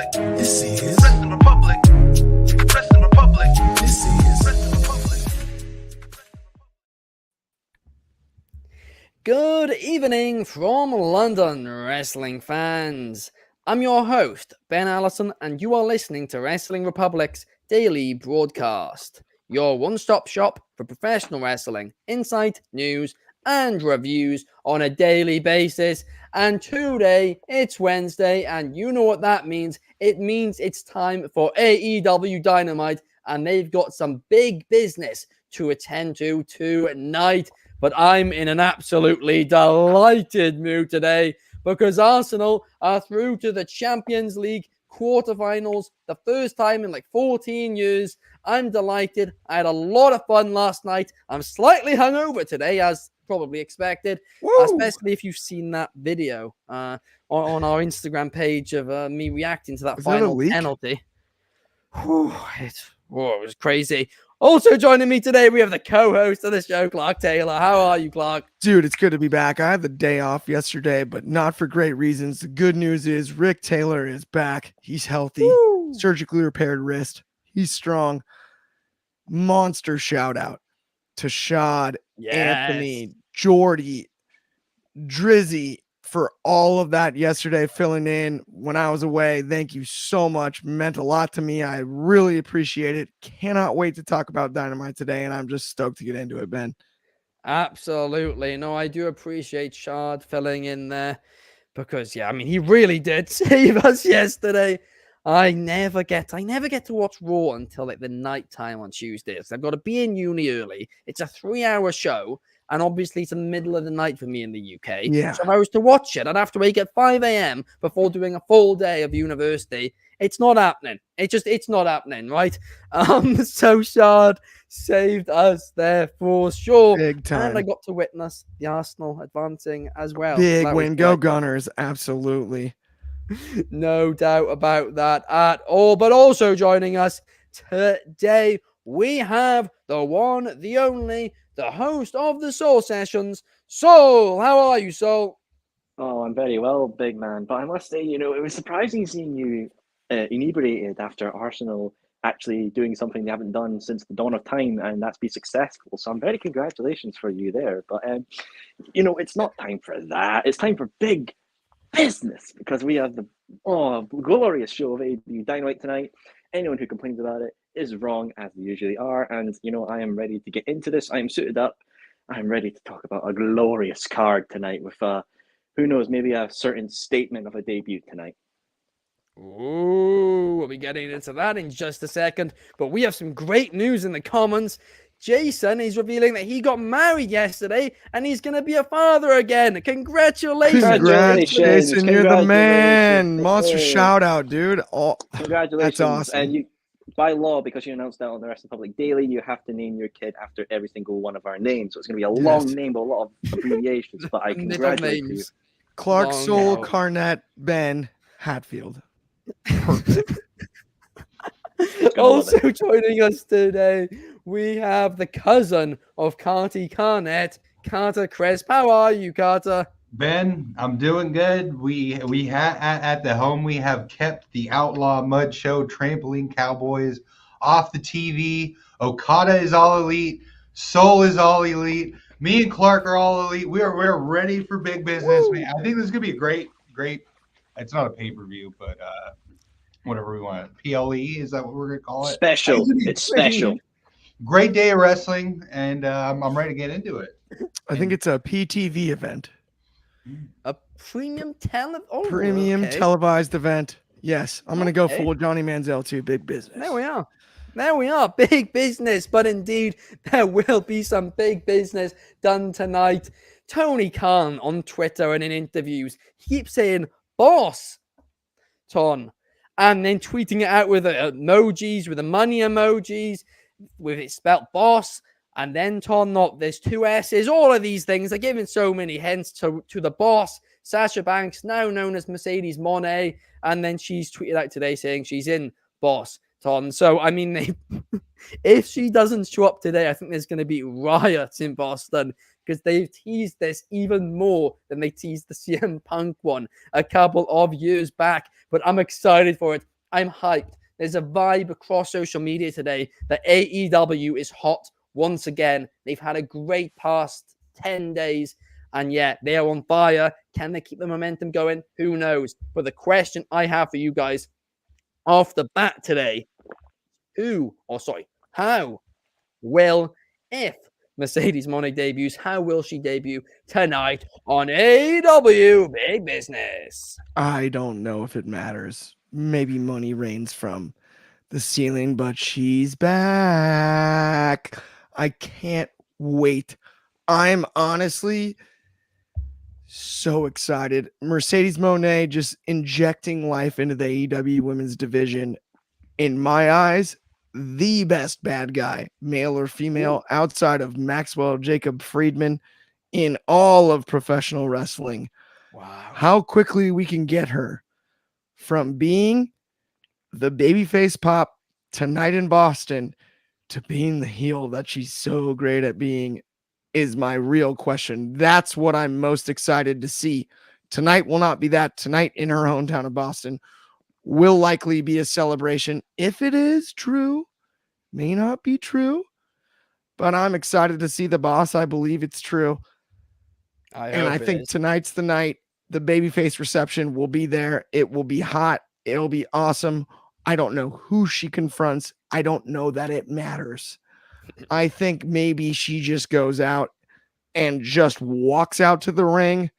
Republic. This is Wrestling Republic. Wrestling Republic. This is Wrestling Republic. Good evening from London, wrestling fans. I'm your host, Ben Allison, and you are listening to Wrestling Republic's daily broadcast, your one-stop shop for professional wrestling, insight, news, and reviews on a daily basis. And today, it's Wednesday, and you know what that means. It means it's time for AEW Dynamite, and they've got some big business to attend to tonight. But I'm in an absolutely delighted mood today because Arsenal are through to the Champions League quarterfinals, the first time in like 14 years. I'm delighted. I had a lot of fun last night. I'm slightly hungover today, as probably expected, especially if you've seen that video on our Instagram page of me reacting to that final penalty. It was crazy. Also joining me today, we have the co-host of the show, Clark Taylor. How are you, Clark? Dude, it's good to be back. I had the day off yesterday, but not for great reasons. The good news is Rick Taylor is back. He's healthy. Woo! Surgically repaired wrist. He's strong. Monster shout out to Shad, Anthony, Jordy, Drizzy for all of that yesterday, filling in when I was away. Thank you so much. Meant a lot to me. I really appreciate it. Cannot wait to talk about Dynamite today, and I'm just stoked to get into it, Ben. Absolutely. No, I do appreciate Shard filling in there because, yeah, I mean, he really did save us yesterday. I never get to watch Raw until like the night time on Tuesdays. I've got to be in uni early. It's a 3-hour show. And obviously, it's the middle of the night for me in the UK. Yeah. So if I was to watch it, I'd have to wake at 5 a.m. before doing a full day of university. It's not happening. It's not happening, right? So Shard saved us there for sure. Big time. And I got to witness the Arsenal advancing as well. Big win. Go Gunners. Absolutely. No doubt about that at all. But also joining us today, we have the one, the only, the host of the Soul Sessions, Soul. How are you, Soul? Oh, I'm very well, big man. But I must say, it was surprising seeing you inebriated after Arsenal actually doing something they haven't done since the dawn of time, and that's be successful. So I'm very congratulations for you there. But, it's not time for that. It's time for big business because we have the glorious show of AEW Dynamite tonight. Anyone who complains about it is wrong, as they usually are. And, I am ready to get into this. I'm suited up. I'm ready to talk about a glorious card tonight with, who knows, maybe a certain statement of a debut tonight. Ooh, we'll be getting into that in just a second. But we have some great news in the comments. Jason is revealing that he got married yesterday and he's going to be a father again. Congratulations. Jason, you're the man. Monster shout out, dude. Congratulations. That's awesome. And by law, because you announced that on the Wrestling Public Daily, you have to name your kid after every single one of our names. So it's going to be a long name, but a lot of abbreviations. But I congratulate you. Clark, Soul, Carnett, Ben, Hatfield. Perfect. Also joining us today, we have the cousin of Carty Carnett, Carter Crisp. How are you, Carter? Ben, I'm doing good. We at the home we have kept the Outlaw Mud Show Trampoline Cowboys off the TV. Okada is all elite. Soul is all elite. Me and Clark are all elite. We're ready for big business. Man, I think this is gonna be a great. It's not a pay-per-view, but whatever we want. PLE, is that what we're gonna call it? Special. It's special. Great day of wrestling, and I'm ready to get into it. I think it's a PTV event. A premium televised event. Yes, I'm going to go full Johnny Manziel too. Big business. There we are. Big business. But indeed, there will be some big business done tonight. Tony Khan on Twitter and in interviews, he keeps saying, boss, Ton, and then tweeting it out with emojis, with the money emojis, with it spelled boss. And then there's 2 S's, all of these things. They're giving so many hints to the boss, Sasha Banks, now known as Mercedes Mone. And then she's tweeted out today saying she's in boss Ton. So, I mean, if she doesn't show up today, I think there's going to be riots in Boston because they've teased this even more than they teased the CM Punk one a couple of years back. But I'm excited for it. I'm hyped. There's a vibe across social media today that AEW is hot once again. They've had a great past 10 days, and yet they are on fire. Can they keep the momentum going? Who knows? But the question I have for you guys off the bat today, how will, if Mercedes Mone debuts, how will she debut tonight on AEW Big Business? I don't know if it matters. Maybe money rains from the ceiling, but she's back. I can't wait. I'm honestly so excited. Mercedes Mone just injecting life into the AEW women's division. In my eyes, the best bad guy, male or female, outside of Maxwell Jacob Friedman in all of professional wrestling. Wow. How quickly we can get her from being the babyface pop tonight in Boston to being the heel that she's so great at being is my real question. That's what I'm most excited to see. Tonight will not be that. Tonight in her hometown of Boston will likely be a celebration. If it is true, may not be true, but I'm excited to see the boss. I believe it's true. I think tonight's the night. The babyface reception will be there. It will be hot. It'll be awesome. I don't know who she confronts. I don't know that it matters. I think maybe she just goes out and just walks out to the ring,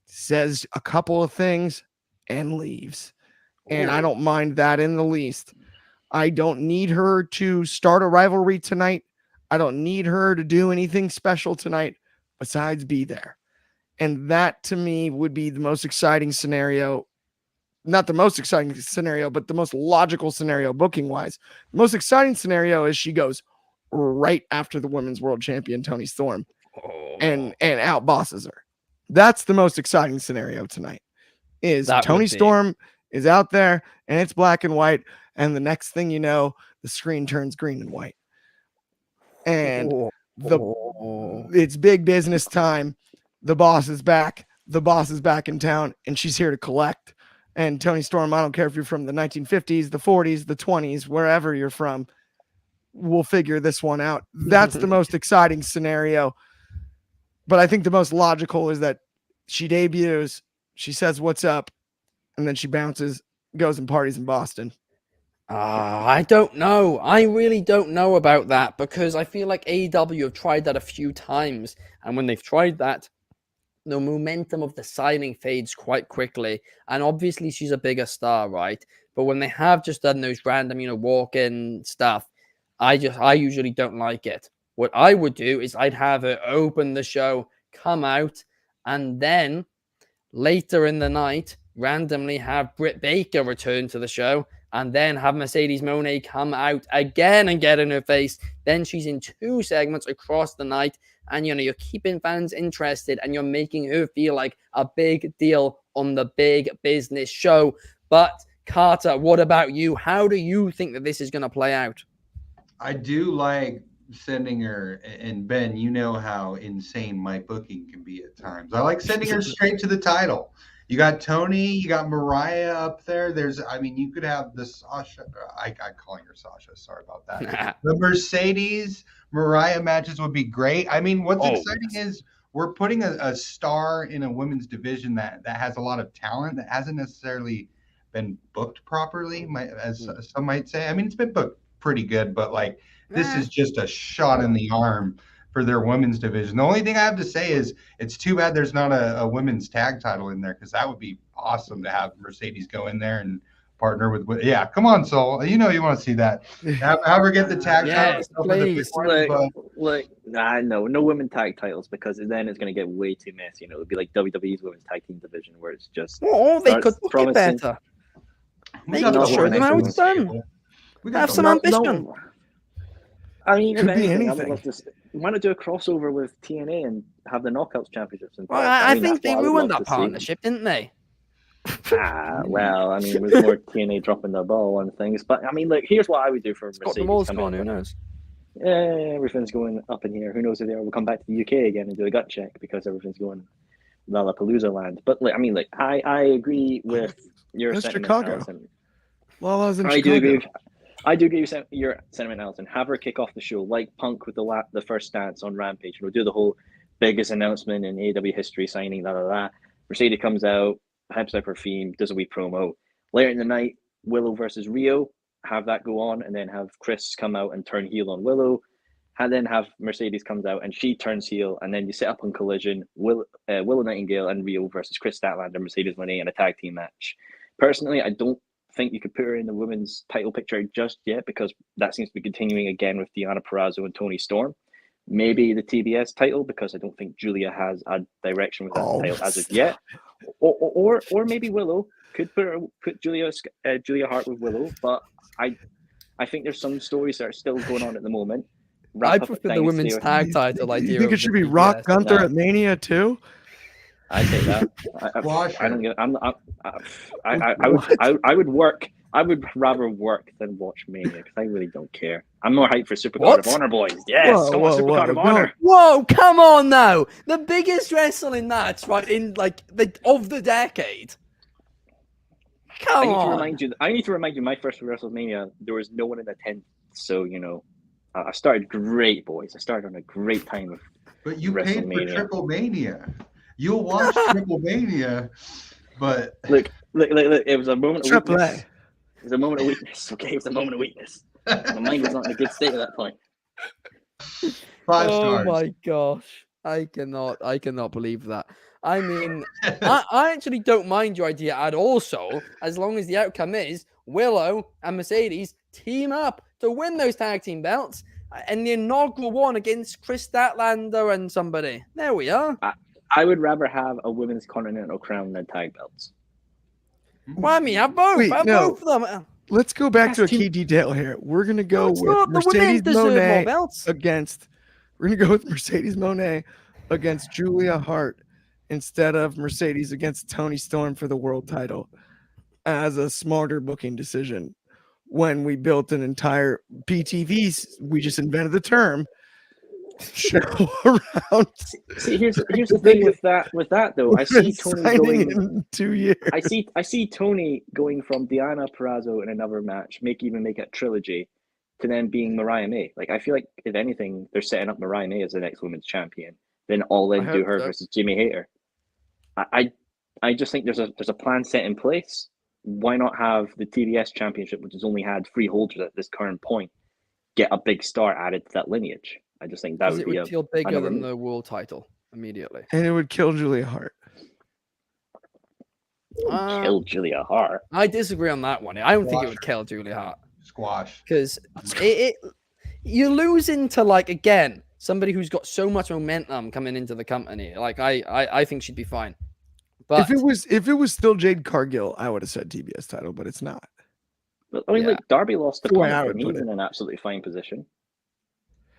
says a couple of things, and leaves. And I don't mind that in the least. I don't need her to start a rivalry tonight. I don't need her to do anything special tonight besides be there. And that to me would be the most exciting scenario. Not the most exciting scenario, but the most logical scenario booking wise. The most exciting scenario is she goes right after the women's world champion, Toni Storm, and out bosses her. That's the most exciting scenario tonight. Is Toni Storm is out there and it's black and white. And the next thing you know, the screen turns green and white. And it's big business time. The boss is back. The boss is back in town and she's here to collect. And Toni Storm, I don't care if you're from the 1950s, the 40s, the 20s, wherever you're from, we'll figure this one out. That's the most exciting scenario. But I think the most logical is that she debuts, she says, "What's up?" and then she bounces, goes and parties in Boston. I don't know. I really don't know about that because I feel like AEW have tried that a few times. And when they've tried that, the momentum of the signing fades quite quickly. And obviously she's a bigger star, right? But when they have just done those random, walk-in stuff, I usually don't like it. What I would do is I'd have her open the show, come out, and then later in the night, randomly have Britt Baker return to the show, and then have Mercedes Mone come out again and get in her face. Then she's in 2 segments across the night, and you're keeping fans interested, and you're making her feel like a big deal on the big business show. But Carter, what about you? How do you think that this is going to play out? I do like sending her, and Ben, you know how insane my booking can be at times. I like sending her straight to the title. You got Tony, you got Mariah up there. You could have the Sasha. I'm calling her Sasha. Sorry about that. The Mercedes Mariah matches would be great. What's exciting is we're putting a star in a women's division that has a lot of talent that hasn't necessarily been booked properly, as some might say. It's been booked pretty good, but this is just a shot in the arm for their women's division. The only thing I have to say is it's too bad there's not a women's tag title in there, because that would be awesome to have Mercedes go in there and partner with. Yeah, come on, Soul. You want to see that. Have her get the tag title. Please. No women tag titles, because then it's going to get way too messy. It would be like WWE's women's tag team division, where it's just. They could book it better. They could show them how it's done. Have some ambition. If anything, I would love to. Why not do a crossover with TNA and have the Knockouts Championships? I think they ruined that partnership, didn't they? With more TNA dropping their ball on things. But here's what I would do for Mercedes. The wall's gone, who knows? Everything's going up in here. Who knows if they will come back to the UK again and do a gut check, because everything's going Lollapalooza land. But I agree with your That's sentiment, Chicago. Allison. Lala's in I do agree. Chicago. I do agree with your sentiment, Allison. Have her kick off the show like Punk with the first stance on Rampage. We'll do the whole biggest announcement in AEW history signing, Mercedes comes out, hypes up her theme, does a wee promo. Later in the night, Willow versus Rio. Have that go on, and then have Chris come out and turn heel on Willow. And then have Mercedes comes out and she turns heel, and then you set up on Collision, Willow Nightingale and Rio versus Chris Statlander, Mercedes Mone in a tag team match. Personally, I don't think you could put her in the women's title picture just yet, because that seems to be continuing again with Deonna Purrazzo and Toni Storm. Maybe the TBS title, because I don't think Julia has a direction with that title as of yet. Or maybe Willow could put Julia Hart with Willow, but I think there's some stories that are still going on at the moment. I prefer the women's tag title idea. You think it should be Rock Gunther at Mania too? I take that. I don't get. I would work. I would rather work than watch Mania, because I really don't care. I'm more hyped for Supercard of Honor, boys. Yes, come on, Supercard of Honor. Whoa, come on now! The biggest wrestling match, right, in like of the decade. Come on. I need to remind you. My first WrestleMania, there was no one in attendance, so I started great, boys. I started on a great time with. But you paid for Triple Mania. You'll watch Triple Mania, but look! It was a moment of Triple weakness. It was a moment of weakness. Okay, it was a moment of weakness. My mind was not in a good state at that point. 5 stars. Oh my gosh, I cannot believe that. I mean, I actually don't mind your idea at all, so as long as the outcome is Willow and Mercedes team up to win those tag team belts and the inaugural one against Chris Statlander and somebody. There we are. I would rather have a women's continental crown than tag belts. Well, I mean, have both. Both of them. Let's go back to a key detail here. We're gonna go with Mercedes Mone against. We're gonna go with Mercedes Mone against Julia Hart instead of Mercedes against Toni Storm for the world title, as a smarter booking decision. When we built an entire PTV, we just invented the term show around. See, here's the thing with that though. I see Toni going in 2 years. I see Toni going from Deonna Purrazzo in another match, even make it a trilogy, to then being Mariah May. Like, I feel like if anything, they're setting up Mariah May as the next women's champion. Then all in do her versus Jimmy Hayter. I just think there's a plan set in place. Why not have the TBS championship, which has only had 3 holders at this current point, get a big star added to that lineage? I just think that would feel bigger than the world title immediately, and it would kill Julia Hart. Kill Julia Hart. I disagree on that one. I don't think it would kill Julia Hart. Squash, because you're losing to, like, again, somebody who's got so much momentum coming into the company. Like, I think she'd be fine. But if it was still Jade Cargill, I would have said TBS title, but it's not. But I mean, like, Darby lost to Punk, and he's in an absolutely fine position.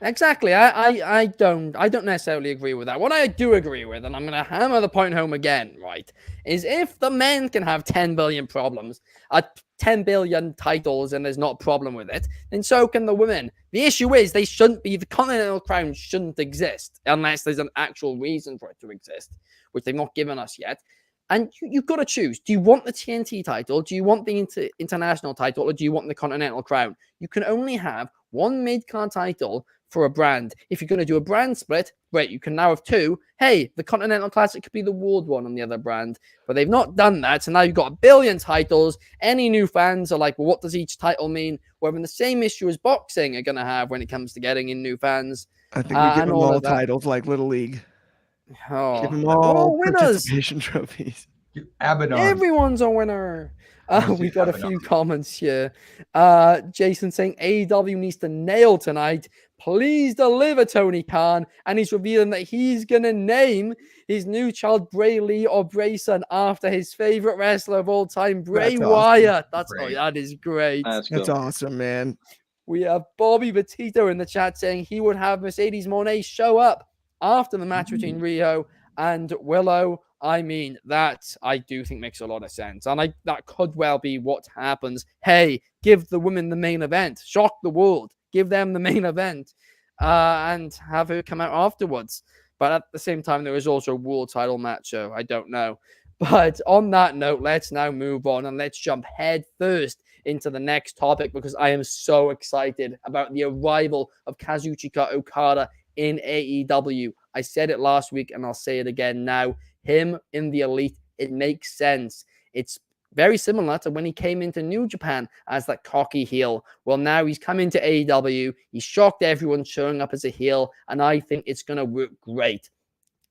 Exactly. I don't necessarily agree with that. What I do agree with, and I'm going to hammer the point home again, right, is if the men can have 10 billion problems, 10 billion titles, and there's not a problem with it, then so can the women. The issue is the Continental Crown shouldn't exist unless there's an actual reason for it to exist, which they've not given us yet. And you've got to choose. Do you want the TNT title? Do you want the international title? Or do you want the Continental Crown? You can only have one mid-card title for a brand. If you're going to do a brand split, great, you can now have 2. Hey, the Continental Classic could be the world one on the other brand. But they've not done that, so now you've got 1 billion titles. Any new fans are like, well, what does each title mean? We're having the same issue as boxing are going to have when it comes to getting in new fans. I think we give them all titles like Little League. Oh, give them all winners. Participation trophies. Abaddon. Everyone's a winner. We got a few comments here. Jason saying AEW needs to nail tonight. Please deliver, Tony Khan. And he's revealing that he's going to name his new child Bray Lee or Brayson after his favorite wrestler of all time, Bray Wyatt. Awesome. That is great. That's awesome, man. We have Bobby Batito in the chat saying he would have Mercedes Mone show up after the match between Rio and Willow. I mean, that I do think makes a lot of sense. And that could well be what happens. Hey, give the women the main event. Shock the world. Give them the main event. And have her come out afterwards. But at the same time, there is also a world title match, so I don't know. But on that note, let's now move on and let's jump head first into the next topic because I am so excited about the arrival of Kazuchika Okada in AEW. I said it last week and I'll say it again now. Him in the Elite, it makes sense. It's very similar to when he came into New Japan as that cocky heel. Well, now he's come into AEW. He's shocked everyone showing up as a heel, and I think it's going to work great.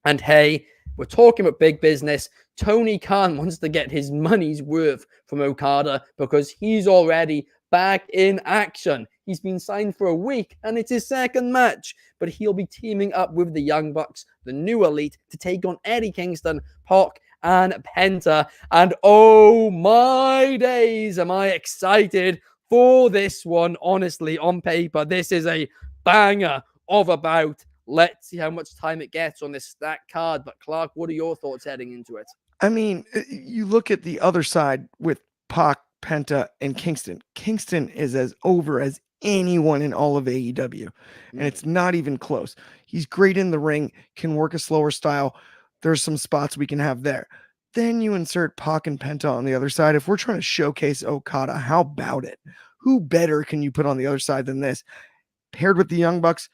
And hey, we're talking about big business. Tony Khan wants to get his money's worth from Okada because he's already back in action. He's been signed for a week and it's his second match, but he'll be teaming up with the Young Bucks, the new Elite, to take on Eddie Kingston, Pac, and Penta. And oh my days, am I excited for this one. Honestly, on paper, this is a banger of a bout. Let's see how much time it gets on this stacked card. But Clark, what are your thoughts heading into it? I mean, you look at the other side with Pac, Penta, and Kingston. Kingston is as over as anyone in all of AEW, and it's not even close. He's great in the ring, can work a slower style. There's some spots we can have there. Then you insert Pac and Penta on the other side. If we're trying to showcase Okada, how about it? Who better can you put on the other side than this? Paired with the Young Bucks,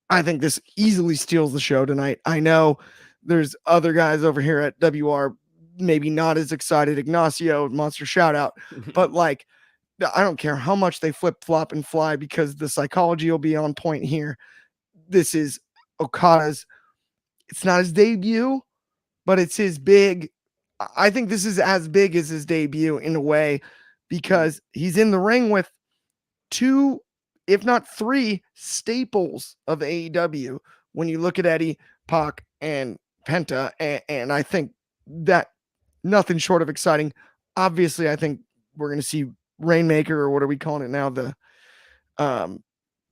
I think this easily steals the show tonight. I know there's other guys over here at WR maybe not as excited. Ignacio, monster shout out. But like, I don't care how much they flip flop and fly because the psychology will be on point here. This is Okada's, it's not his debut, but it's his big. I think this is as big as his debut in a way because he's in the ring with two, if not three, staples of AEW when you look at Eddie, Pac, and Penta. And I think that nothing short of exciting. Obviously, I think we're going to see Rainmaker, or what are we calling it now? The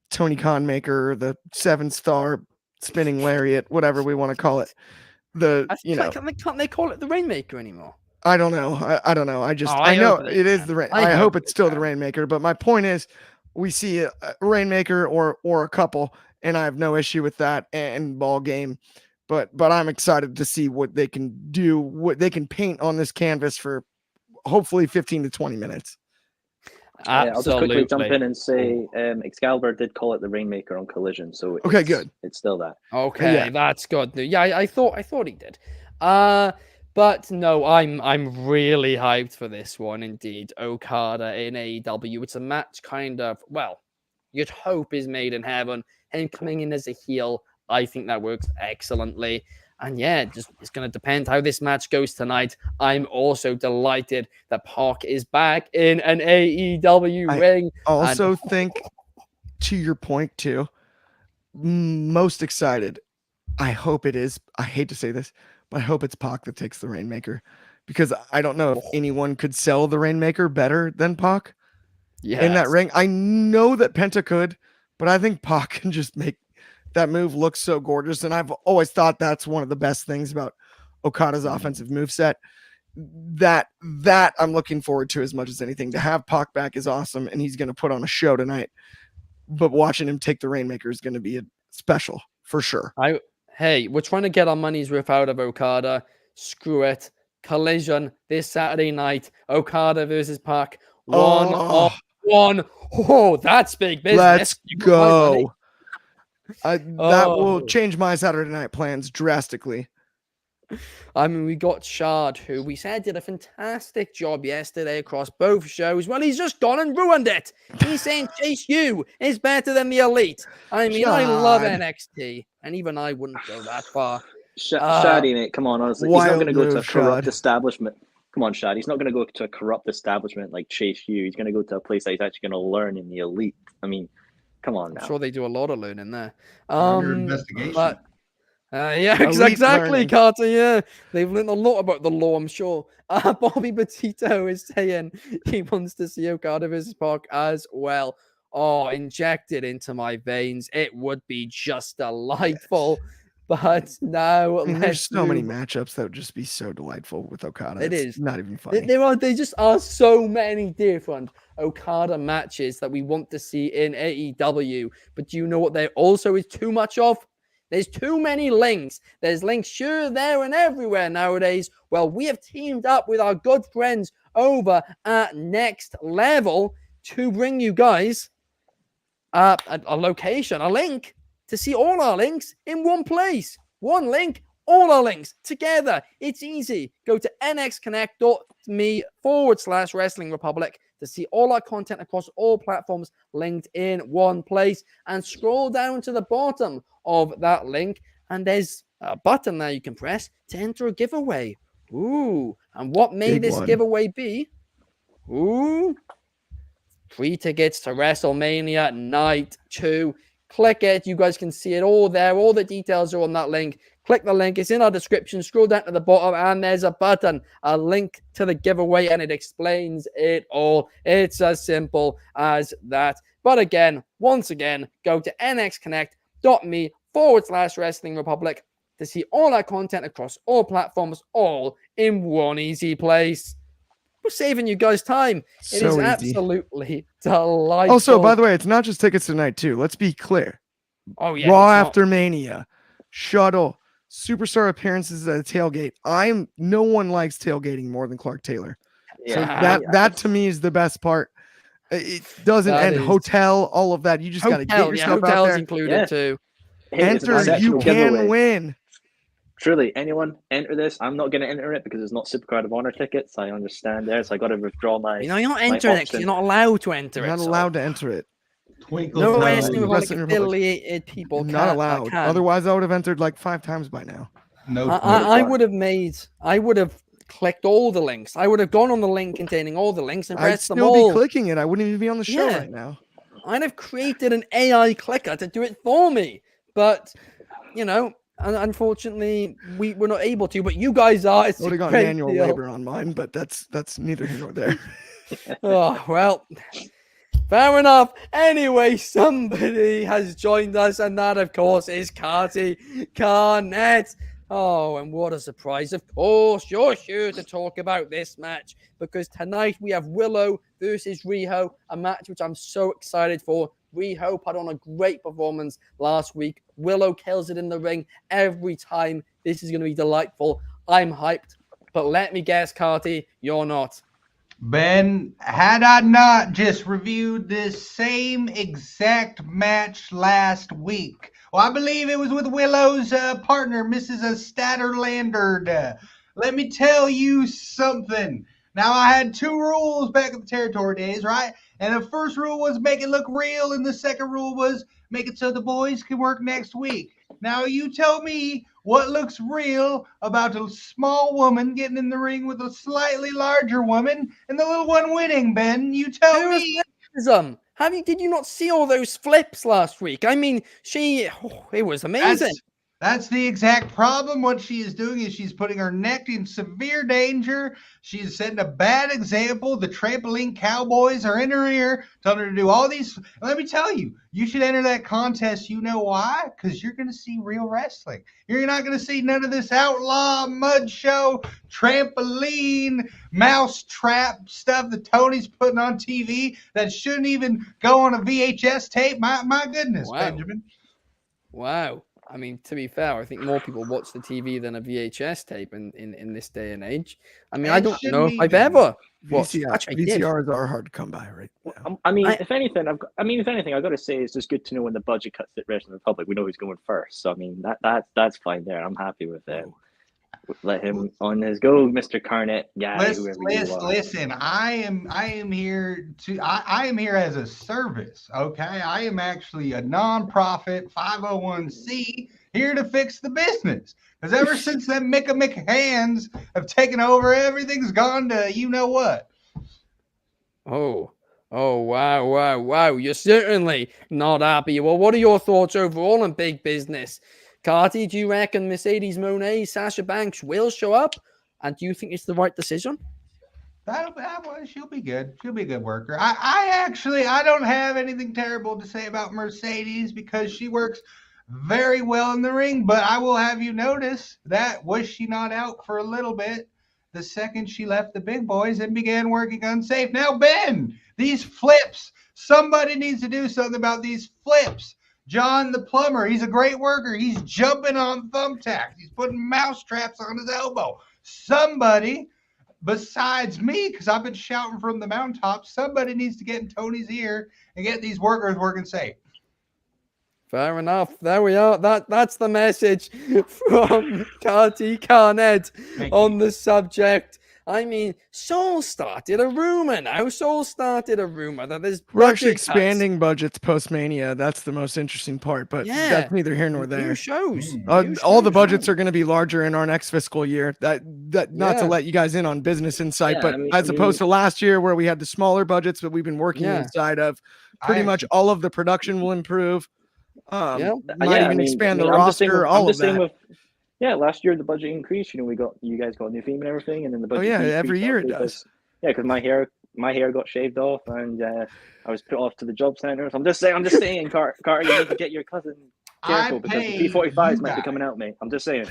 Tony Khan Maker, the 7-star spinning lariat, whatever we want to call it. Can't they call it the Rainmaker anymore? I don't know. I don't know. I know it is the Rain. I hope it's still the Rainmaker. But my point is, we see a Rainmaker or a couple, and I have no issue with that and ball game. But I'm excited to see what they can do, what they can paint on this canvas for hopefully 15 to 20 minutes. I'll just quickly jump in and say Excalibur did call it the Rainmaker on Collision, so okay, good. It's still that. Okay, yeah. That's good. Yeah, I thought he did. But no, I'm really hyped for this one indeed. Okada in AEW. It's a match kind of, well, you'd hope is made in heaven. Him coming in as a heel, I think that works excellently. And yeah, it's going to depend how this match goes tonight. I'm also delighted that Pac is back in an AEW ring. I also think, to your point too, most excited, I hope it is, I hate to say this, but I hope it's Pac that takes the Rainmaker, because I don't know if anyone could sell the Rainmaker better than Pac in that ring. I know that Penta could, but I think Pac can just make that move looks so gorgeous. And I've always thought that's one of the best things about Okada's offensive moveset. That I'm looking forward to as much as anything. To have Pac back is awesome, and he's going to put on a show tonight. But watching him take the Rainmaker is going to be a special for sure. Hey, we're trying to get our money's worth out of Okada. Screw it. Collision this Saturday night. Okada versus Pac. One on one. Oh, that's big business. Let's go. That will change my Saturday night plans drastically. I mean, we got Shard, who we said did a fantastic job yesterday across both shows. Well, he's just gone and ruined it. He's saying Chase U is better than the Elite. I mean, I love NXT, and even I wouldn't go that far. Shady, mate, come on, honestly. He's not going to go to a corrupt establishment. Come on, Shad. He's not going to go to a corrupt establishment like Chase U. He's going to go to a place that he's actually going to learn in the Elite. I mean, come on now. I'm sure they do a lot of learning there. Under investigation. But yeah, exactly, Carter. Yeah, they've learned a lot about the law, I'm sure. Bobby Petito is saying he wants to see Okada versus Pac as well. Oh, inject it into my veins. It would be just delightful. But now there's so many matchups that would just be so delightful with Okada. It's not even funny. They just are so many different Okada matches that we want to see in AEW. But do you know what there also is too much of? There's too many links. There's links here, there, and everywhere nowadays. Well, we have teamed up with our good friends over at Next Level to bring you guys a location, a link to see all our links in one place. One link, all our links together. It's easy. Go to nxconnect.me/Wrestling Republic to see all our content across all platforms linked in one place. And scroll down to the bottom of that link, and there's a button there you can press to enter a giveaway. Ooh, and what may Big this one. giveaway be? Ooh, 3 tickets to WrestleMania Night 2. Click it. You guys can see it all there. All the details are on that link. Click the link. It's in our description. Scroll down to the bottom, and there's a button, a link to the giveaway, and it explains it all. It's as simple as that. But again, once again, go to nxconnect.me/Wrestling Republic to see all our content across all platforms, all in one easy place. We're saving you guys time. It So is easy. absolutely delightful. Also, by the way, it's not just tickets tonight too. Let's be clear. oh yeah, Raw it's not- after Mania, shuttle, superstar appearances at a tailgate. No one likes tailgating more than Clark Taylor. So Yeah, that to me is the best part. It doesn't That end. is- Hotel, all of that. You just got to get hotel, yourself out hotels there. included Yeah. too. Hey, it's an Enter. You exceptional can giveaway. win. Truly, anyone enter this? I'm not going to enter it because it's not Supercard of Honor tickets. I understand there, so I got to withdraw my. You know, you're not my entering it 'cause option. you're not allowed to enter You're it. not so allowed to enter it. Twinkle No toes. Wrestling Republic Wrestling Republic. affiliated people Not can't- allowed. can. Otherwise, I would have entered like 5 times by now. No. I twinkle. would have clicked all the links. I would have gone on the link containing all the links and I'd pressed them still all. be clicking it. I wouldn't even be on the show Yeah. right now. I'd have created an AI clicker to do it for me. But, you know, unfortunately, we were not able to. But you guys are. It's I would a have gone great manual deal. labor on mine, but that's neither here nor there. Oh, well, fair enough. Anyway, somebody has joined us, and that, of course, is Carty Carnett. Oh, and what a surprise. Of course, you're here to talk about this match because tonight we have Willow versus Riho, a match which I'm so excited for. Riho put on a great performance last week. Willow kills it in the ring every time. This is going to be delightful. I'm hyped, but let me guess, Carty, you're not. Ben, had I not just reviewed this same exact match last week? Well, I believe it was with Willow's partner, Mrs. Statterlander. Let me tell you something. Now, I had 2 rules back in the territory days, right? And the first rule was make it look real, and the second rule was make it so the boys can work next week. Now, you tell me what looks real about a small woman getting in the ring with a slightly larger woman and the little one winning, Ben. You tell There was me. Did you not see all those flips last week? I mean, it was amazing. That's the exact problem. What she is doing is she's putting her neck in severe danger. She's setting a bad example. The trampoline cowboys are in her ear, telling her to do all these. Let me tell you, you should enter that contest. You know why? Because you're going to see real wrestling. You're not going to see none of this outlaw mud show, trampoline, mouse trap stuff that Tony's putting on TV that shouldn't even go on a VHS tape. My goodness, Wow. Benjamin. Wow. I mean, to be fair, I think more people watch the TV than a VHS tape in this day and age. I mean, I It don't shouldn't know if I've even. ever watched. VCR, Actually, I did. VCRs are hard to come by right now. I mean, I- if anything, I've got to say it's just good to know when the budget cuts at Wrestling Republic, we know who's going first. So I mean, that's fine there. I'm happy with it. Let him on his go, Mr. Carnett guy, whoever you are. Listen, I am here as a service, okay? I am actually a nonprofit 501c here to fix the business. Because ever since them Micka hands have taken over, everything's gone to you know what. Oh, wow. You're certainly not happy. Well, what are your thoughts overall on Big Business? Carty, do you reckon Mercedes Mone, Sasha Banks will show up? And do you think it's the right decision? She'll be good. She'll be a good worker. I don't have anything terrible to say about Mercedes because she works very well in the ring, but I will have you notice that was she not out for a little bit the second she left the big boys and began working unsafe. Now, Ben, these flips, somebody needs to do something about these flips. John the plumber, he's a great worker. He's jumping on thumbtacks. He's putting mouse traps on his elbow. Somebody besides me, because I've been shouting from the mountaintop, somebody needs to get in Tony's ear and get these workers working safe. Fair enough. There we are. That's the message from Carty Carnett on the subject. I mean, Saul started a rumor now. Saul started a rumor that there's We're actually budget cuts. expanding budgets post Mania. That's the most interesting part, but that's neither here nor New there. shows. All the budgets are going to be larger in our next fiscal year. That not to Yeah. let you guys in on business insight, Yeah, but I mean- as opposed to last year where we had the smaller budgets, but we've been working Yeah. inside of pretty much all of the production will improve. Yeah. Might even expand the roster. All of that. Last year the budget increased. You know, you guys got a new theme and everything, and then the budget. Every year it because- does. Yeah, because my hair got shaved off, and I was put off to the job center. So I'm just saying, Carter, you need to get your cousin careful because the P45s might be coming out, mate. I'm just saying.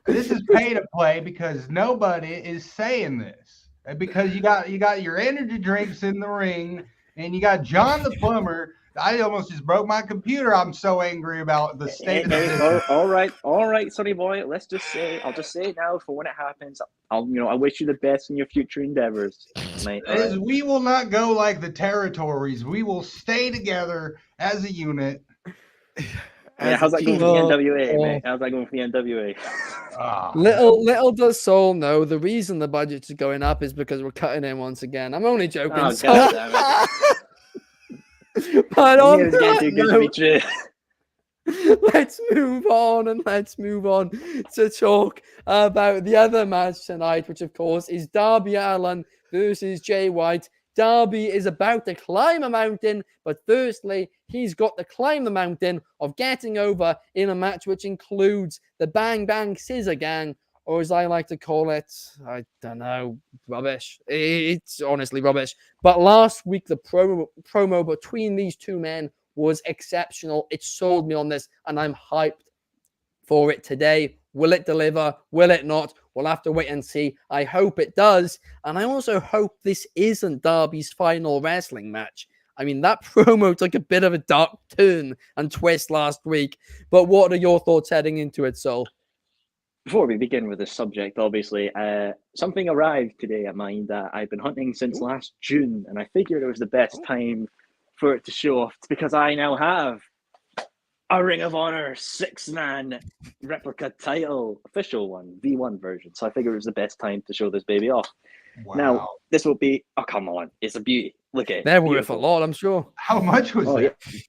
This is pay to play because nobody is saying this. Because you got your energy drinks in the ring, and you got John the plumber. I almost just broke my computer. I'm so angry about the state of the business. All right, Sonny boy. I'll just say it now for when it happens. I wish you the best in your future endeavors, mate. We will not go like the territories. We will stay together as a unit. Yeah, how's that going for the NWA, mate? How's that going for the NWA? Little does Saul know the reason the budgets are going up is because we're cutting in once again. I'm only joking. Oh, Saul. God damn it. But on It's getting too good to be true. let's move on to talk about the other match tonight, which of course is Darby Allin versus Jay White. Darby is about to climb a mountain, but firstly, he's got to climb the mountain of getting over in a match which includes the Bang Bang Scissor Gang, or as I like to call it, I don't know, rubbish. It's honestly rubbish. But last week, the promo between these two men was exceptional. It sold me on this, and I'm hyped for it today. Will it deliver? Will it not? We'll have to wait and see. I hope it does. And I also hope this isn't Darby's final wrestling match. I mean, that promo took a bit of a dark turn and twist last week. But what are your thoughts heading into it, Sol? Before we begin with this subject, obviously, something arrived today at mine that I've been hunting since last June, and I figured it was the best time for it to show off because I now have a Ring of Honor 6-man replica title, official one, V1 version. So I figured it was the best time to show this baby off. Wow. Now, this will be, oh, come on, it's a beauty. Look at it. They're worth a lot, I'm sure. How much was that? Yeah.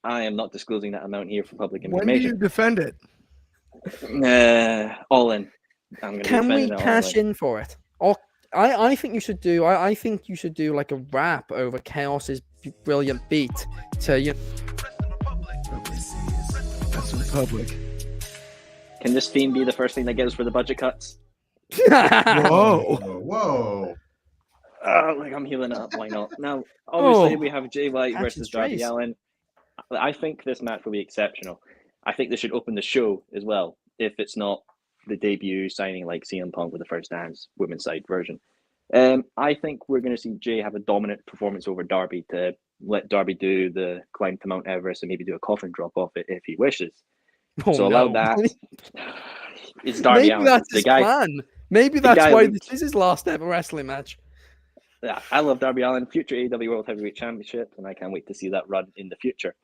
I am not disclosing that amount here for public When do information. you defend it? All in. Can we cash in for it? Or I think you should do. I think you should do like a rap over Chaos's brilliant beat to you. That's Republic. Can this theme be the first thing that gets us for the budget cuts? Whoa. Like I'm healing up. Why not? Now, obviously, Oh, we have Jay White catch versus his Darby trace. Allin. I think this match will be exceptional. I think they should open the show as well, if it's not the debut signing like CM Punk with the first dance women's side version. I think we're going to see Jay have a dominant performance over Darby to let Darby do the climb to Mount Everest and maybe do a coffin drop off it if he wishes. Oh, So allow no. that. It's Darby Maybe Allin. that's The his guy. plan. Maybe the that's guy why looked- this is his last ever wrestling match. Yeah, I love Darby Allin, future AEW World Heavyweight Championship, and I can't wait to see that run in the future.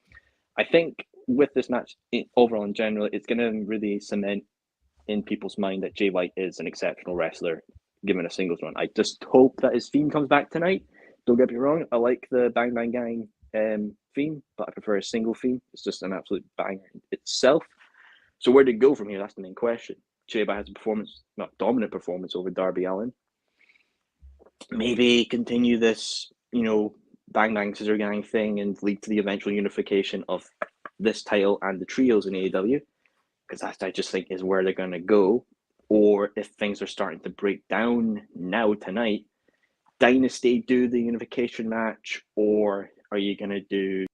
I think with this match overall in general, it's going to really cement in people's mind that Jay White is an exceptional wrestler given a singles run. I just hope that his theme comes back tonight. Don't get me wrong, I like the Bang Bang Gang theme, but I prefer a single theme. It's just an absolute banger itself. So where did it go from here? That's the main question. Jay White has a dominant performance over Darby Allin. Maybe continue this, Bang Bang Scissor Gang thing and lead to the eventual unification of this title and the trios in AEW, because that I just think is where they're going to go. Or if things are starting to break down now tonight, Dynasty do the unification match, or are you going to do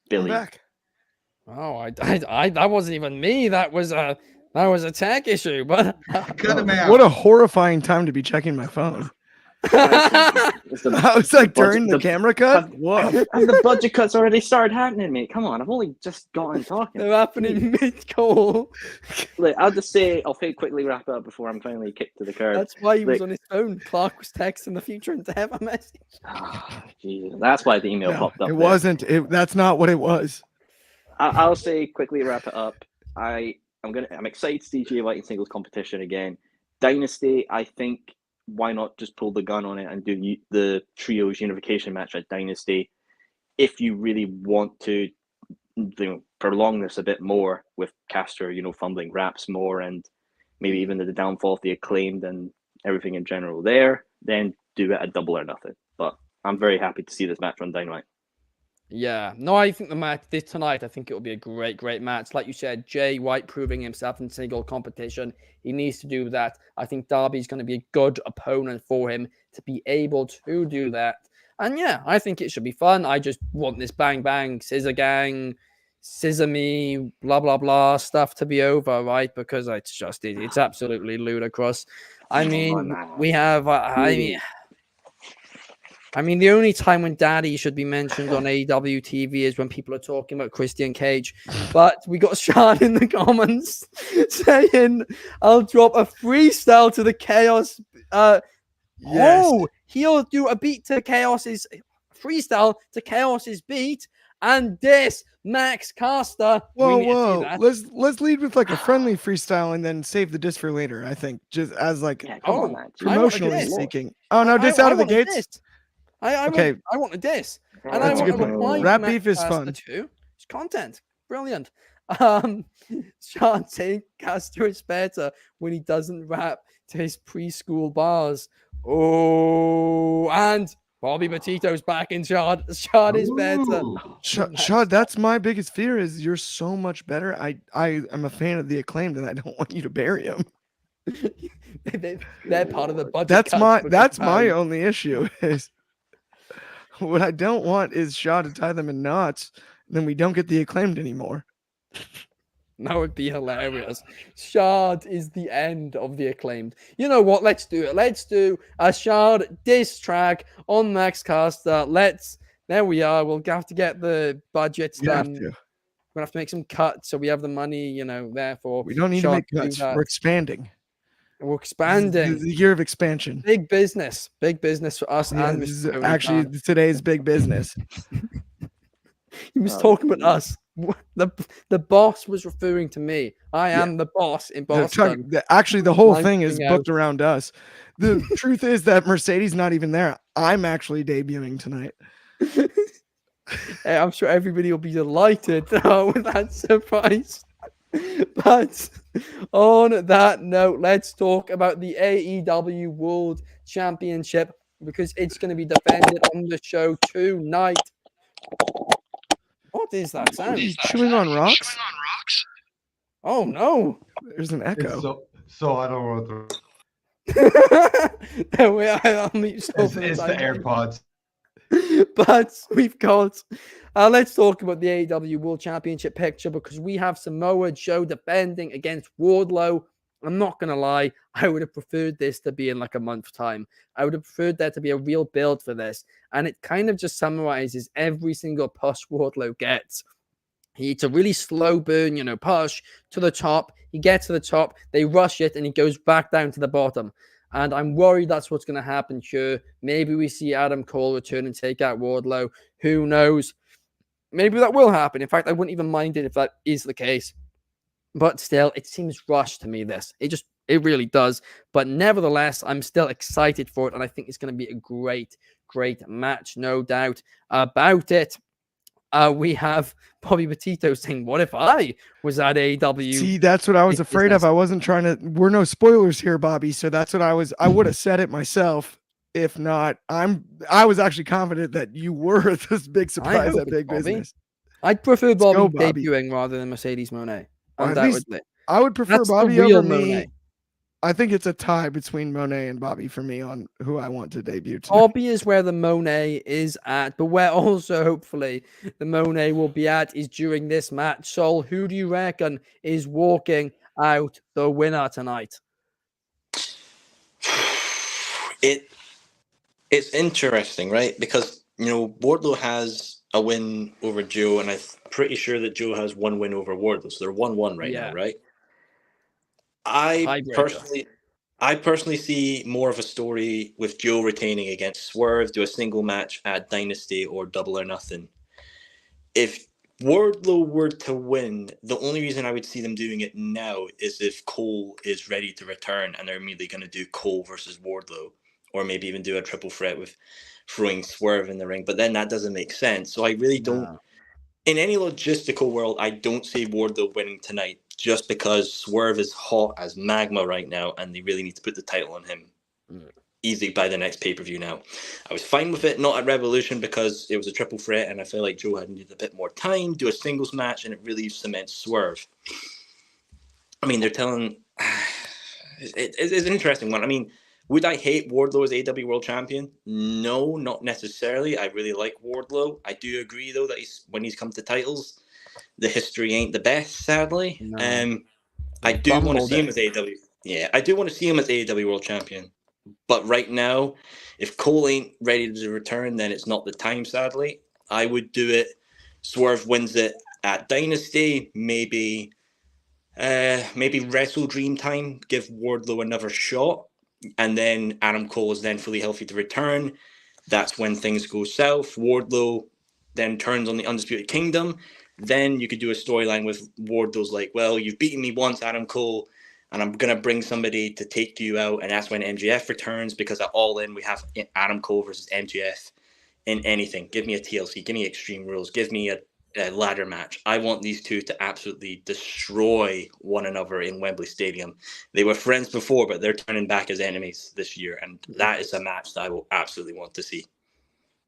Billy? I'm back. Oh, I that wasn't even me. That was a tech issue. But Cut him out. What a horrifying time to be checking my phone. I was like, during the camera cut? Whoa. And the budget cuts already started happening, mate. Come on, I've only just gotten talking. They're happening mid-call. Like, I'll just say, I'll quickly wrap it up before I'm finally kicked to the curb. That's why he was Like- on his phone. Clark was texting the future and to have a message. Jesus, that's why the email No, popped up. it there. wasn't. That's not what it was. I'll say quickly wrap it up. I'm excited to see Jay White in singles competition again. Dynasty, I think why not just pull the gun on it and do the trios unification match at Dynasty if you really want to prolong this a bit more with Caster, fumbling raps more and maybe even the downfall of the Acclaimed and everything in general there, then do it at Double or Nothing. But I'm very happy to see this match on Dynamite. Yeah, no, I think the match tonight, I think it will be a great match. Like you said, Jay White proving himself in single competition. He needs to do that. I think Darby's going to be a good opponent for him to be able to do that. And yeah, I think it should be fun. I just want this bang bang, scissor gang, scissor me, blah blah blah stuff to be over, right? Because it's absolutely ludicrous. I mean, we have, I mean, the only time when Daddy should be mentioned on AEW TV is when people are talking about Christian Cage. But we got Sean in the comments saying, I'll drop a freestyle to the Chaos. Yes. Oh, he'll do a beat to Chaos's freestyle to Chaos's beat. And this Max Caster. Whoa. Let's lead with like a friendly freestyle and then save the disc for later, I think. Just as like promotionally speaking. Oh, no, just out of the gates. I want a diss. And That's I a good want to point. reply Rap to beef Max is Caster fun. too. It's content. Brilliant. Sean saying Caster is better when he doesn't rap to his preschool bars. Oh, and Bobby Petito's back in Shard. Shard is better. Shard, that's my biggest fear is you're so much better. I am a fan of the Acclaimed and I don't want you to bury him. They're part of the budget. That's my only issue is what I don't want is Shaw to tie them in knots, then we don't get the Acclaimed anymore. That would be hilarious. Shard is the end of the Acclaimed. You know what? Let's do it. Let's do a Shard diss track on Max Caster. There we are. We'll have to get the budgets done. We're gonna have to make some cuts so we have the money, therefore. We don't need to make cuts. We're expanding. We're expanding. The year of expansion. Big business for us. Yeah, and this is actually today's big business. He was talking about us. The boss was referring to me. I am the boss in Boston. Actually, the whole thing is booked around us. The truth is that Mercedes not even there. I'm actually debuting tonight. Hey, I'm sure everybody will be delighted with that surprise. But on that note, let's talk about the AEW World Championship because it's going to be defended on the show tonight. What is that sound? He's chewing on rocks? Oh no! There's an echo. So I don't know what the... There we are. I'll mute yourself. It's the AirPods. But we've got let's talk about the AEW World Championship picture because we have Samoa Joe defending against Wardlow. I'm not gonna lie, I would have preferred this to be in like a month's time. I would have preferred there to be a real build for this, and it kind of just summarizes every single push Wardlow gets. It's a really slow burn, push to the top. He gets to the top, they rush it, and he goes back down to the bottom. And I'm worried that's what's going to happen here. Maybe we see Adam Cole return and take out Wardlow. Who knows? Maybe that will happen. In fact, I wouldn't even mind it if that is the case. But still, it seems rushed to me, this. It really does. But nevertheless, I'm still excited for it. And I think it's going to be a great match. No doubt about it. We have Bobby Petito saying, what if I was at AEW? See, that's what I was afraid of. I wasn't trying to, we're no spoilers here, Bobby. So that's what I would have said it myself. If not, I was actually confident that you were this big surprise at Big Business. I'd prefer Bobby debuting rather than Mercedes Mone. I would prefer Bobby over me. Monet. I think it's a tie between Monet and Bobby for me on who I want to debut tonight. Bobby is where the Monet is at, but where also hopefully the Monet will be at is during this match. Sol, who do you reckon is walking out the winner tonight? It's interesting, right? Because, Wardlow has a win over Joe, and I'm pretty sure that Joe has one win over Wardlow. So they're 1-1 right now, right? I Tiebreaker. personally see more of a story with Joe retaining against Swerve, do a single match at Dynasty or Double or Nothing. If Wardlow were to win, the only reason I would see them doing it now is if Cole is ready to return and they're immediately going to do Cole versus Wardlow, or maybe even do a triple threat with throwing Swerve in the ring. But then that doesn't make sense. So I really don't. In any logistical world, I don't see Wardlow winning tonight just because Swerve is hot as magma right now and they really need to put the title on him easily by the next pay-per-view now. I was fine with it, not at Revolution, because it was a triple threat and I feel like Joe had needed a bit more time, do a singles match, and it really cements Swerve. I mean, they're telling... It's an interesting one. I mean, would I hate Wardlow as AEW World Champion? No, not necessarily. I really like Wardlow. I do agree, though, that when he's come to titles, the history ain't the best, sadly. No. I do want to see him as AEW. Yeah, I do want to see him as AEW World Champion. But right now, if Cole ain't ready to return, then it's not the time, sadly. I would do it. Swerve wins it at Dynasty, maybe Wrestle Dream time, give Wardlow another shot, and then Adam Cole is then fully healthy to return. That's when things go south. Wardlow then turns on the Undisputed Kingdom. Then you could do a storyline with Wardlow's like, well, you've beaten me once, Adam Cole, and I'm going to bring somebody to take you out, and that's when MJF returns, because at All In, we have Adam Cole versus MJF in anything. Give me a TLC, give me Extreme Rules, give me a ladder match. I want these two to absolutely destroy one another in Wembley Stadium. They were friends before, but they're turning back as enemies this year, and that is a match that I will absolutely want to see.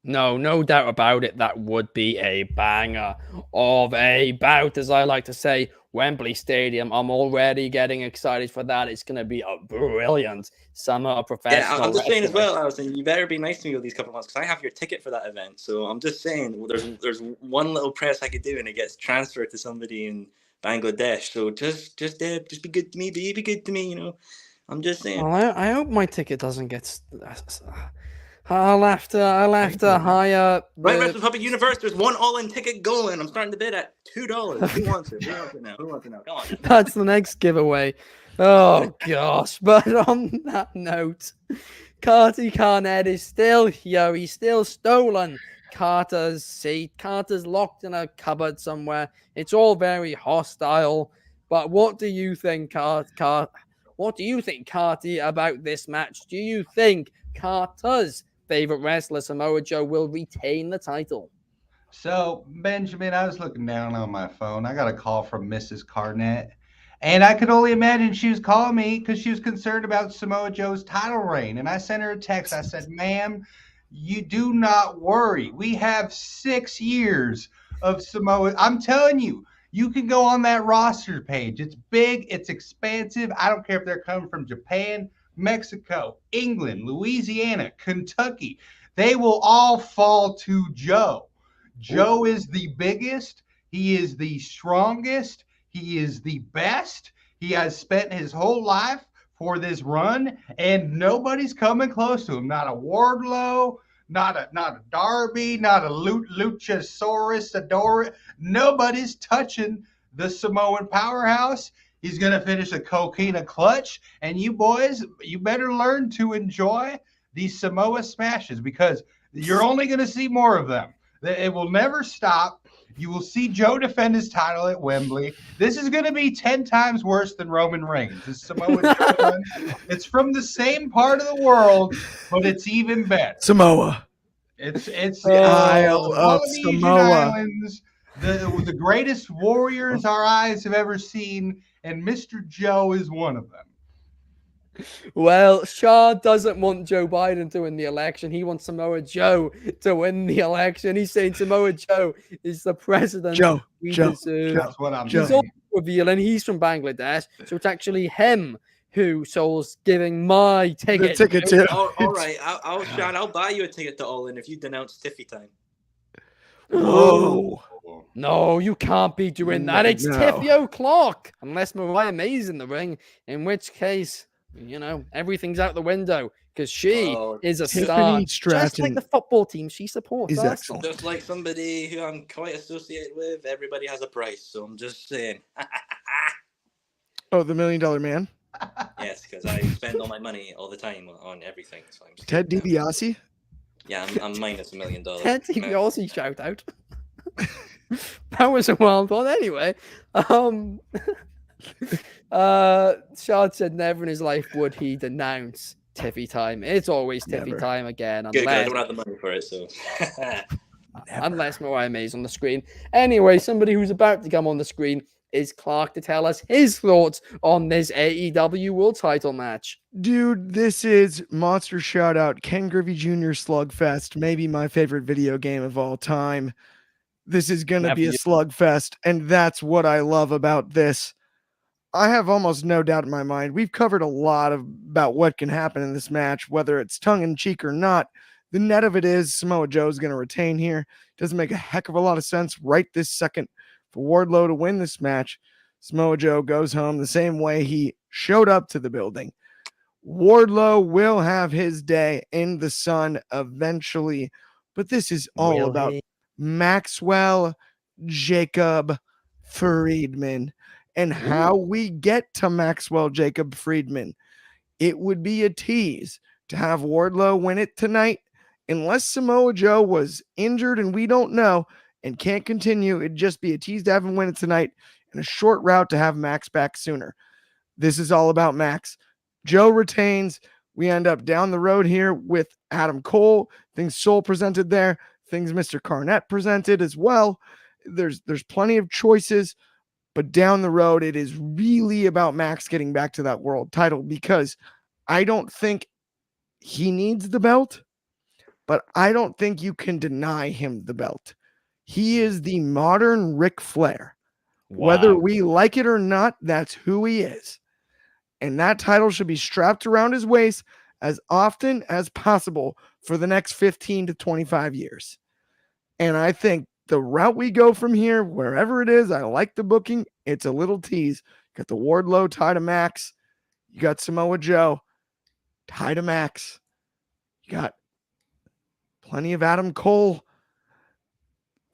No doubt about it. That would be a banger of a bout, as I like to say. Wembley Stadium. I'm already getting excited for that. It's going to be a brilliant summer of professional. Yeah, I'm just saying as well, Allison, you better be nice to me with these couple of months, because I have your ticket for that event. So I'm just saying, there's one little press I could do, and it gets transferred to somebody in Bangladesh. So just be good to me. Be good to me. I'm just saying. Well, I hope my ticket doesn't get. I'll have to hire. Right, Wrestling Public Universe. There's one all-in ticket going. I'm starting to bid at $2. Who wants it? Who wants it now? Come on. That's the next giveaway. Oh gosh! But on that note, Carty Carnett is still here. He's still stolen Carter's seat. Carter's locked in a cupboard somewhere. It's all very hostile. But what do you think, What do you think, Carty, about this match? Do you think Carter's favorite wrestler, Samoa Joe, will retain the title? So, Benjamin, I was looking down on my phone. I got a call from Mrs. Carnett, and I could only imagine she was calling me because she was concerned about Samoa Joe's title reign. And I sent her a text. I said, ma'am, you do not worry. We have 6 years of Samoa. I'm telling you, you can go on that roster page. It's big. It's expansive. I don't care if they're coming from Japan, Mexico, England, Louisiana, Kentucky. They will all fall to Joe. Joe is the biggest. He is the strongest. He is the best. He has spent his whole life for this run, and nobody's coming close to him. Not a Wardlow, not a Darby, not a Luchasaurus, Adora. Nobody's touching the Samoan powerhouse. He's going to finish a Coquina clutch, and you boys, you better learn to enjoy these Samoa smashes, because you're only going to see more of them. It will never stop. You will see Joe defend his title at Wembley. This is going to be 10 times worse than Roman Reigns. This Samoa Joe run. It's from the same part of the world, but it's even better. Samoa. It's Isle of Polynesian Samoa. Islands, the greatest warriors our eyes have ever seen, and Mr. Joe is one of them. Well, Shah doesn't want Joe Biden to win the election. He wants Samoa Joe to win the election. He's saying Samoa Joe is the president we deserve. That's what I'm He's saying. also revealing he's from Bangladesh, so it's actually him who Soul's giving my ticket. The ticket to. All right, Sean, I'll buy you a ticket to All In if you denounce Tiffy time. Whoa. No, you can't be doing that. It's Tiffy o'clock. Unless Mariah May's in the ring, in which case... everything's out the window because she is a Tiffany star. Just Stratton like the football team, she supports is Arsenal. excellent. Just like somebody who I'm quite associated with, everybody has a price. So I'm just saying. Oh, the $1 Million Man? Yes, because I spend all my money all the time on everything. So I'm Ted scared now. DiBiase? Yeah, I'm minus $1 million. Ted DiBiase shout out. That was a wild one. Anyway, Shard said never in his life would he denounce Tiffy time. It's always Tiffy Never. time again, Good, 'cause I unless don't have the money for it, so. unless Mariah May's on the screen. Anyway, somebody who's about to come on the screen is Clark to tell us his thoughts on this AEW World Title match. Dude, this is Monster Shout Out Ken Griffey Jr. Slugfest, maybe my favorite video game of all time. This is going to be a slugfest, and that's what I love about this. I have almost no doubt in my mind. We've covered a lot about what can happen in this match, whether it's tongue-in-cheek or not. The net of it is Samoa Joe's going to retain here. Doesn't make a heck of a lot of sense right this second for Wardlow to win this match. Samoa Joe goes home the same way he showed up to the building. Wardlow will have his day in the sun eventually, but this is all about Maxwell Jacob Friedman and how we get to Maxwell Jacob Friedman. It would be a tease to have Wardlow win it tonight. Unless Samoa Joe was injured and we don't know and can't continue, it'd just be a tease to have him win it tonight and a short route to have Max back sooner. This is all about Max. Joe retains. We end up down the road here with Adam Cole. Things Soul presented there. Things Mr. Carnett presented as well. There's plenty of choices, but down the road, it is really about Max getting back to that world title because I don't think he needs the belt, but I don't think you can deny him the belt. He is the modern Ric Flair. Wow. Whether we like it or not, that's who he is. And that title should be strapped around his waist as often as possible for the next 15 to 25 years. And I think the route we go from here, wherever it is, I like the booking. It's a little tease. Got the Wardlow tie to Max. You got Samoa Joe tie to Max. You got plenty of Adam Cole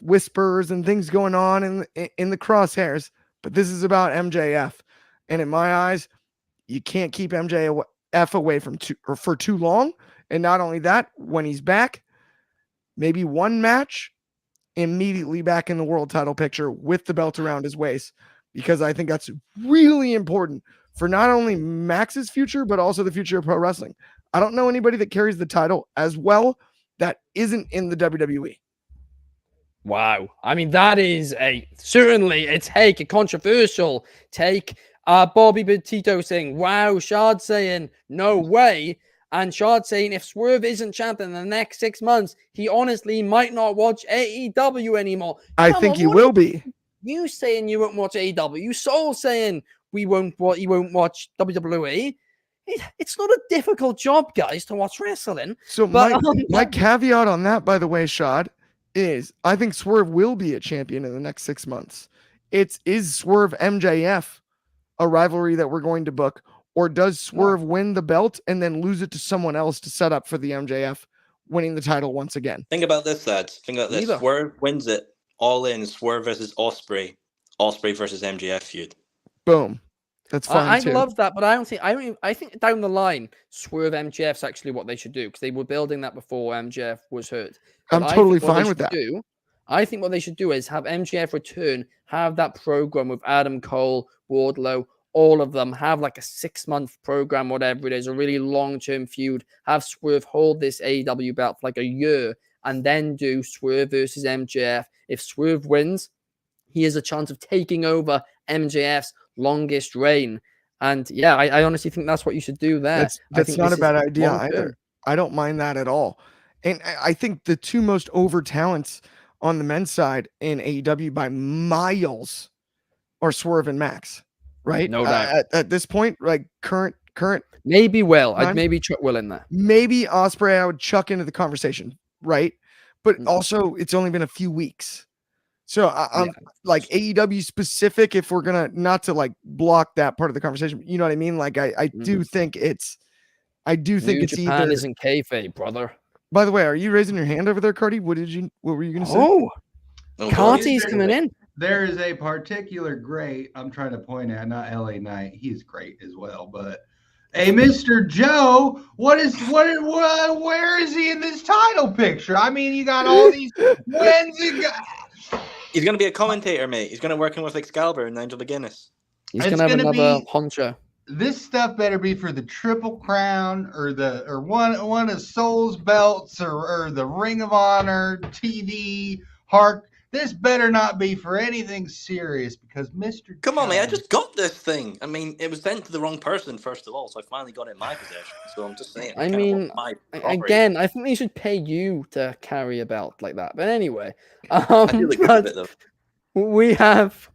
whispers and things going on in the crosshairs. But this is about MJF. And in my eyes, you can't keep MJF away from for too long. And not only that, when he's back, maybe one match, immediately back in the world title picture with the belt around his waist, because I think that's really important for not only Max's future, but also the future of pro wrestling. I don't know anybody that carries the title as well that isn't in the WWE. Wow. I mean, that is certainly a take, a controversial take. Bobby Petito saying, wow. Shard saying, no way. And Shard saying, if Swerve isn't champion in the next 6 months, he honestly might not watch AEW anymore. I think he will be. You saying you won't watch AEW. Soul saying he won't watch WWE. It's not a difficult job, guys, to watch wrestling. So my caveat on that, by the way, Shad, is I think Swerve will be a champion in the next 6 months. Is Swerve MJF a rivalry that we're going to book? Or does Swerve win the belt and then lose it to someone else to set up for the MJF winning the title once again? Think about this, lads. Think about this. Swerve wins it all in. Swerve versus Ospreay. Ospreay versus MJF feud. Boom. That's fine. I love that, but I think down the line, Swerve MJF's actually what they should do because they were building that before MJF was hurt. But I'm totally fine with that. I think what they should do is have MJF return, have that program with Adam Cole, Wardlow, all of them, have like a 6-month program, whatever it is, a really long-term feud, have Swerve hold this AEW belt for like a year, and then do Swerve versus MJF. If Swerve wins, he has a chance of taking over MJF's longest reign. And yeah, I honestly think that's what you should do there. That's not a bad idea either. I don't mind that at all. And I think the two most over talents on the men's side in AEW by miles are Swerve and Max. Right? No doubt. At this point, like current. Maybe Will. I'd maybe chuck Will in there. Maybe Ospreay I would chuck into the conversation, right? But also, it's only been a few weeks. So I'm like AEW specific. If we're gonna not to like block that part of the conversation, you know what I mean? Like I do think it's New it's Japan either. isn't kayfabe, brother. By the way, are you raising your hand over there, Cardi? What were you gonna say? Oh, Oh, Carty's coming in. There is a particular great I'm trying to point at, not LA Knight. He's great as well, but hey, Mr. Joe, where is he in this title picture? I mean, you got all these wins. He's going to be a commentator, mate. He's going to work in with Excalibur and Nigel McGuinness. He's going to have another honcho. This stuff better be for the Triple Crown or one of Soul's belts or the Ring of Honor TV Hark. This better not be for anything serious because Mr. Come on, man. I just got this thing. I mean, it was sent to the wrong person, first of all, so I finally got it in my possession. So I'm just saying. I mean, again, I think they should pay you to carry a belt like that. But anyway, I feel like a bit, though. we have.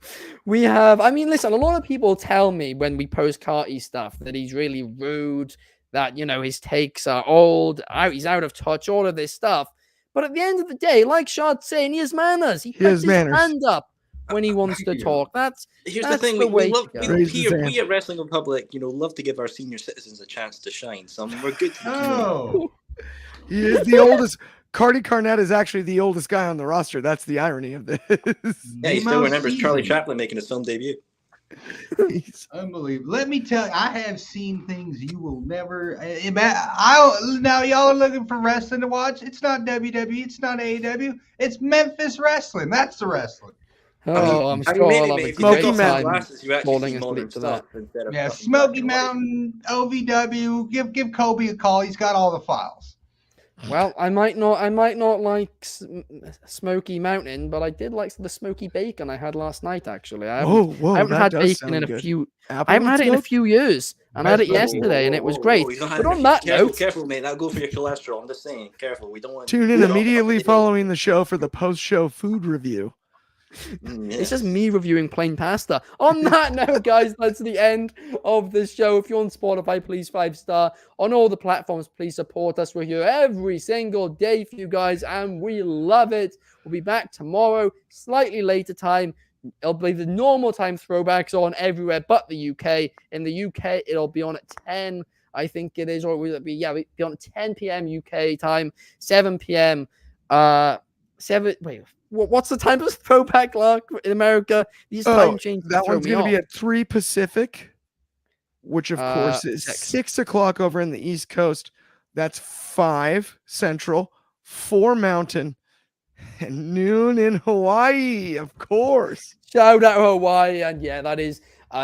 I mean, listen, a lot of people tell me when we post Carty stuff that he's really rude, that, you know, his takes are old, he's out of touch, all of this stuff. But at the end of the day, like Shard's saying, he has manners. He puts his hand up when he wants to talk. Here's the thing. We at Wrestling Republic, love to give our senior citizens a chance to shine. So we're good to the community. He is the oldest. Carty Carnett is actually the oldest guy on the roster. That's the irony of this. Yeah, he still remembers Charlie Chaplin making his film debut. It's unbelievable. Let me tell you, I have seen things you will never. Now y'all are looking for wrestling to watch. It's not WWE. It's not AEW. It's Memphis wrestling. That's the wrestling. Oh, I'm sure I'll have a Smoky Mountain. Molding us to that. Yeah, Smoky Mountain, OVW. Give Kobe a call. He's got all the files. Well, I might not like Smoky Mountain, but I did like the smoky bacon I had last night. Actually, I haven't had bacon in a few. I haven't had it in a few years, and I had it yesterday, and it was great. But on that note, careful, mate. That'll go for your cholesterol. I'm just saying, careful. We don't want. Tune in immediately following the show for the post-show food review. It's just me reviewing plain pasta. On that note, guys, that's the end of the show. If you're on Spotify, please 5-star. On all the platforms, please support us. We're here every single day for you guys, and we love it. We'll be back tomorrow, slightly later time. It'll be the normal time throwbacks on everywhere but the UK. In the UK, it'll be on at 10, I think it is, or will it be? Yeah, it'll be on 10 p.m. UK time, 7 p.m. What's the time of throwback lock in America? These time changes. That one's going to be at 3 Pacific, which of course is 6 o'clock over in the East Coast. That's 5 Central, 4 Mountain, and noon in Hawaii, of course. Shout out Hawaii, and yeah, that is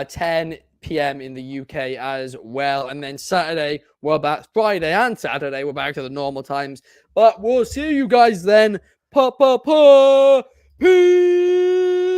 10 p.m. in the UK as well. And then Saturday, we're back. Friday and Saturday, we're back to the normal times. But we'll see you guys then. Peace.